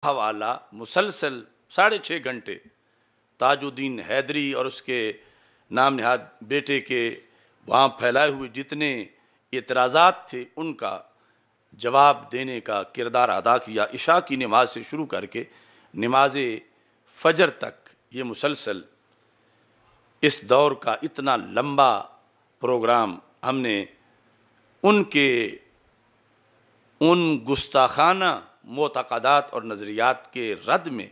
حوالہ مسلسل 6.5 گھنٹے تاج الدین حیدری اور اس کے نام نہاد بیٹے کے وہاں پھیلائے ہوئے جتنے اعتراضات تھے ان کا جواب دینے کا کردار ادا کیا۔ عشاء کی نماز سے شروع کر کے نماز فجر تک یہ مسلسل اس دور کا اتنا لمبا پروگرام ہم نے ان کے ان گستاخانہ معتقدات اور نظریات کے رد میں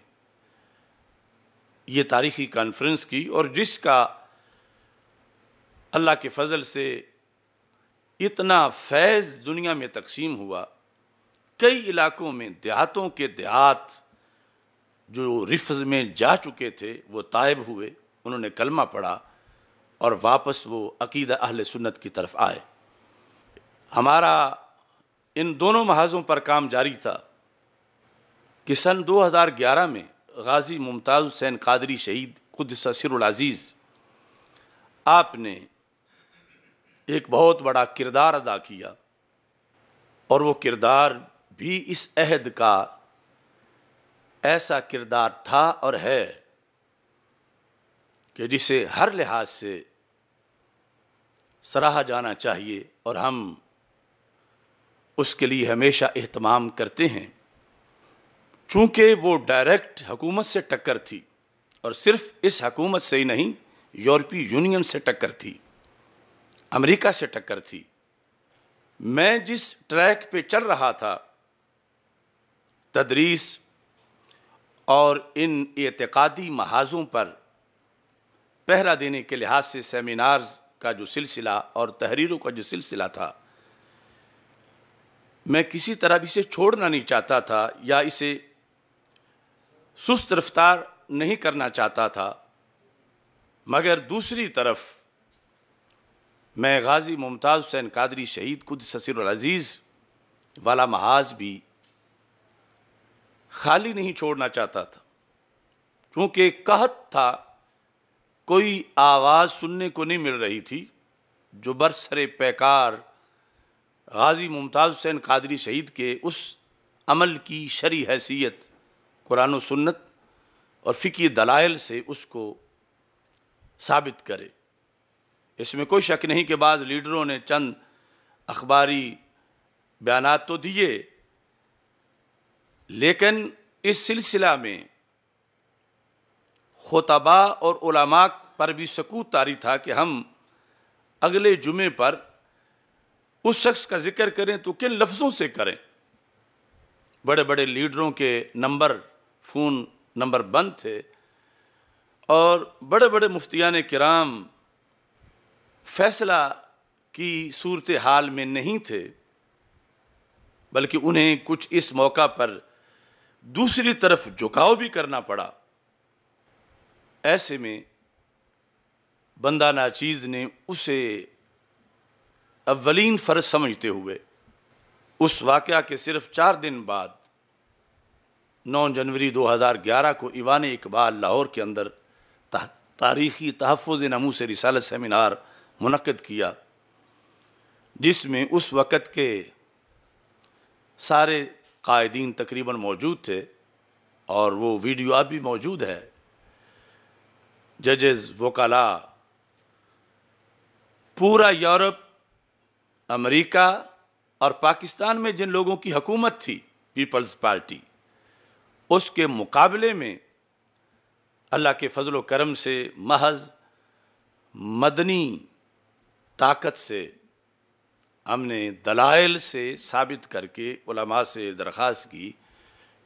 یہ تاریخی کانفرنس کی، اور جس کا اللہ کے فضل سے اتنا فیض دنیا میں تقسیم ہوا۔ کئی علاقوں میں دیہاتوں کے دیہات جو رفض میں جا چکے تھے وہ تائب ہوئے، انہوں نے کلمہ پڑھا اور واپس وہ عقیدہ اہل سنت کی طرف آئے۔ ہمارا ان دونوں محاذوں پر کام جاری تھا کہ سن 2011 میں غازی ممتاز حسین قادری شہید قدس سر العزیز آپ نے ایک بہت بڑا کردار ادا کیا، اور وہ کردار بھی اس عہد کا ایسا کردار تھا اور ہے کہ جسے ہر لحاظ سے سراہا جانا چاہیے، اور ہم اس کے لیے ہمیشہ اہتمام کرتے ہیں۔ چونکہ وہ ڈائریکٹ حکومت سے ٹکر تھی، اور صرف اس حکومت سے ہی نہیں، یورپی یونین سے ٹکر تھی، امریکہ سے ٹکر تھی۔ میں جس ٹریک پہ چل رہا تھا، تدریس اور ان اعتقادی محاذوں پر پہرا دینے کے لحاظ سے سیمینارز کا جو سلسلہ اور تحریروں کا جو سلسلہ تھا، میں کسی طرح بھی اسے چھوڑنا نہیں چاہتا تھا یا اسے سست رفتار نہیں کرنا چاہتا تھا، مگر دوسری طرف میں غازی ممتاز حسین قادری شہید قدس سر العزیز والا محاذ بھی خالی نہیں چھوڑنا چاہتا تھا، چونکہ قحط تھا، کوئی آواز سننے کو نہیں مل رہی تھی جو برسر پیکار غازی ممتاز حسین قادری شہید کے اس عمل کی شرعی حیثیت قرآن و سنت اور فقہی دلائل سے اس کو ثابت کرے۔ اس میں کوئی شک نہیں کہ بعض لیڈروں نے چند اخباری بیانات تو دیے، لیکن اس سلسلہ میں خطباء اور علماء پر بھی سکوت طاری تھا کہ ہم اگلے جمعے پر اس شخص کا ذکر کریں تو کن لفظوں سے کریں۔ بڑے بڑے لیڈروں کے فون نمبر بند تھے، اور بڑے بڑے مفتیان کرام فیصلہ کی صورتحال میں نہیں تھے، بلکہ انہیں کچھ اس موقع پر دوسری طرف جھکاؤ بھی کرنا پڑا۔ ایسے میں بندہ ناچیز نے اسے اولین فرض سمجھتے ہوئے اس واقعہ کے صرف 4 دن بعد 9 جنوری 2011 کو ایوان اقبال لاہور کے اندر تاریخی تحفظ ناموس رسالت سیمینار منعقد کیا، جس میں اس وقت کے سارے قائدین تقریباً موجود تھے، اور وہ ویڈیو اب بھی موجود ہے۔ ججز، وکلاء، پورا یورپ، امریکہ اور پاکستان میں جن لوگوں کی حکومت تھی پیپلز پارٹی، اس کے مقابلے میں اللہ کے فضل و کرم سے محض مدنی طاقت سے ہم نے دلائل سے ثابت کر کے علماء سے درخواست کی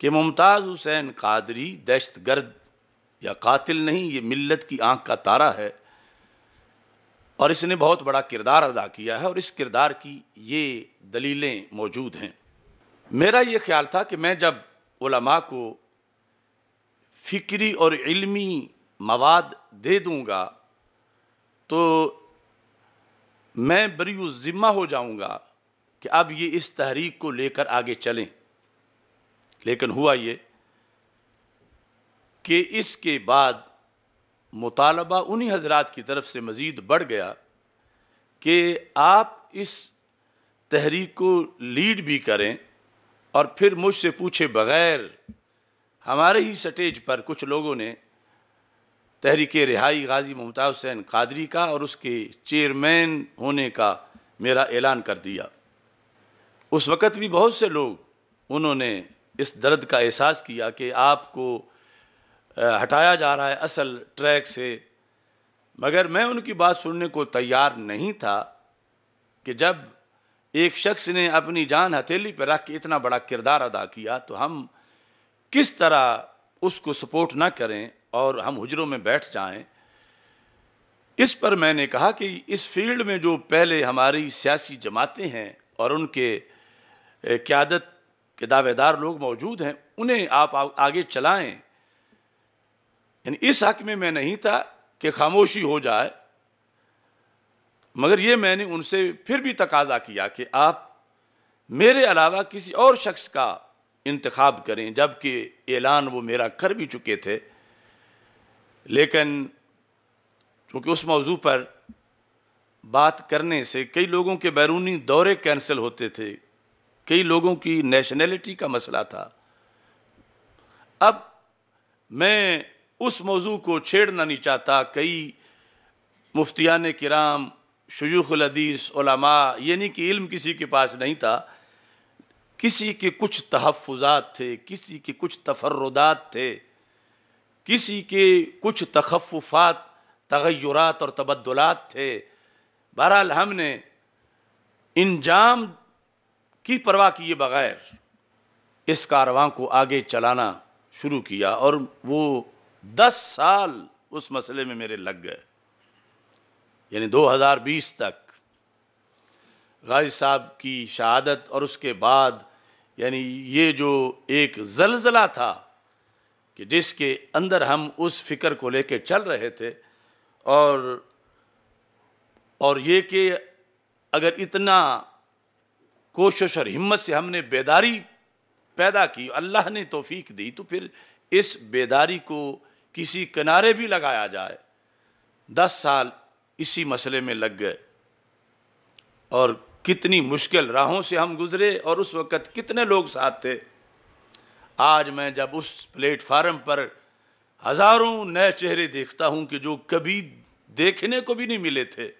کہ ممتاز حسین قادری دہشت گرد یا قاتل نہیں، یہ ملت کی آنکھ کا تارہ ہے، اور اس نے بہت بڑا کردار ادا کیا ہے، اور اس کردار کی یہ دلیلیں موجود ہیں۔ میرا یہ خیال تھا کہ میں جب علماء کو فکری اور علمی مواد دے دوں گا تو میں بری الذمہ ہو جاؤں گا کہ اب یہ اس تحریک کو لے کر آگے چلیں، لیکن ہوا یہ کہ اس کے بعد مطالبہ انہی حضرات کی طرف سے مزید بڑھ گیا کہ آپ اس تحریک کو لیڈ بھی کریں، اور پھر مجھ سے پوچھے بغیر ہمارے ہی سٹیج پر کچھ لوگوں نے تحریک رہائی غازی ممتاز حسین قادری کا اور اس کے چیئرمین ہونے کا میرا اعلان کر دیا۔ اس وقت بھی بہت سے لوگ انہوں نے اس درد کا احساس کیا کہ آپ کو ہٹایا جا رہا ہے اصل ٹریک سے، مگر میں ان کی بات سننے کو تیار نہیں تھا کہ جب ایک شخص نے اپنی جان ہتھیلی پہ رکھ کے اتنا بڑا کردار ادا کیا تو ہم کس طرح اس کو سپورٹ نہ کریں اور ہم حجروں میں بیٹھ جائیں۔ اس پر میں نے کہا کہ اس فیلڈ میں جو پہلے ہماری سیاسی جماعتیں ہیں اور ان کے قیادت کے دعوے دار لوگ موجود ہیں، انہیں آپ آگے چلائیں۔ یعنی اس حق میں نہیں تھا کہ خاموشی ہو جائے، مگر یہ میں نے ان سے پھر بھی تقاضا کیا کہ آپ میرے علاوہ کسی اور شخص کا انتخاب کریں، جبکہ اعلان وہ میرا کر بھی چکے تھے، لیکن چونکہ اس موضوع پر بات کرنے سے کئی لوگوں کے بیرونی دورے کینسل ہوتے تھے، کئی لوگوں کی نیشنلٹی کا مسئلہ تھا۔ اب میں اس موضوع کو چھیڑنا نہیں چاہتا۔ کئی مفتیان کرام، شیوخ الحدیث، علماء، یعنی کہ علم کسی کے پاس نہیں تھا، کسی کے کچھ تحفظات تھے، کسی کے کچھ تفردات تھے، کسی کے کچھ تخففات، تغیرات اور تبدلات تھے۔ بہرحال ہم نے انجام کی پرواہ کیے بغیر اس کارواں کو آگے چلانا شروع کیا، اور وہ 10 سال اس مسئلے میں میرے لگ گئے، یعنی 2020 تک غازی صاحب کی شہادت اور اس کے بعد یعنی یہ جو ایک زلزلہ تھا کہ جس کے اندر ہم اس فکر کو لے کے چل رہے تھے، اور یہ کہ اگر اتنا کوشش اور ہمت سے ہم نے بیداری پیدا کی، اللہ نے توفیق دی، تو پھر اس بیداری کو کسی کنارے بھی لگایا جائے۔ 10 سال اسی مسئلے میں لگ گئے، اور کتنی مشکل راہوں سے ہم گزرے، اور اس وقت کتنے لوگ ساتھ تھے۔ آج میں جب اس پلیٹ فارم پر ہزاروں نئے چہرے دیکھتا ہوں کہ جو کبھی دیکھنے کو بھی نہیں ملے تھے،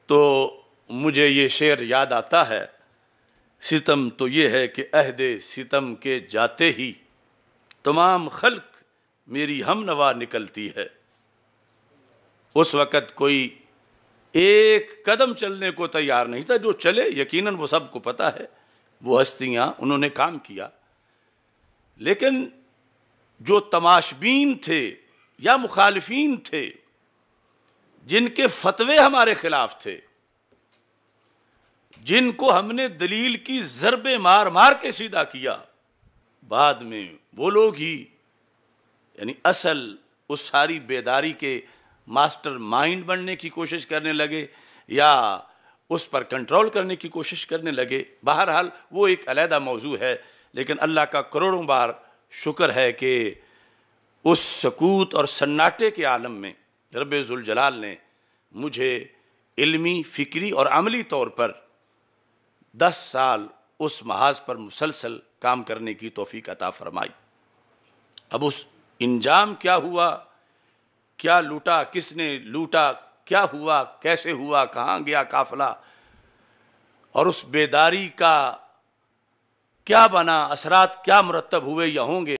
تو مجھے یہ شعر یاد آتا ہے، ستم تو یہ ہے کہ عہد ستم کے جاتے ہی تمام خلق میری ہم نوا نکلتی ہے۔ اس وقت کوئی ایک قدم چلنے کو تیار نہیں تھا، جو چلے یقیناً وہ سب کو پتہ ہے، وہ ہستیاں انہوں نے کام کیا، لیکن جو تماشبین تھے یا مخالفین تھے، جن کے فتوے ہمارے خلاف تھے، جن کو ہم نے دلیل کی ضربیں مار مار کے سیدھا کیا، بعد میں وہ لوگ ہی یعنی اصل اس ساری بیداری کے ماسٹر مائنڈ بننے کی کوشش کرنے لگے، یا اس پر کنٹرول کرنے کی کوشش کرنے لگے۔ بہرحال وہ ایک علیحدہ موضوع ہے، لیکن اللہ کا کروڑوں بار شکر ہے کہ اس سکوت اور سناٹے کے عالم میں رب ذوالجلال نے مجھے علمی، فکری اور عملی طور پر 10 سال اس محاذ پر مسلسل کام کرنے کی توفیق عطا فرمائی۔ اب اس انجام کیا ہوا، کیا لوٹا، کس نے لوٹا، کیا ہوا، کیسے ہوا، کہاں گیا قافلہ، اور اس بیداری کا کیا بنا، اثرات کیا مرتب ہوئے یا ہوں گے،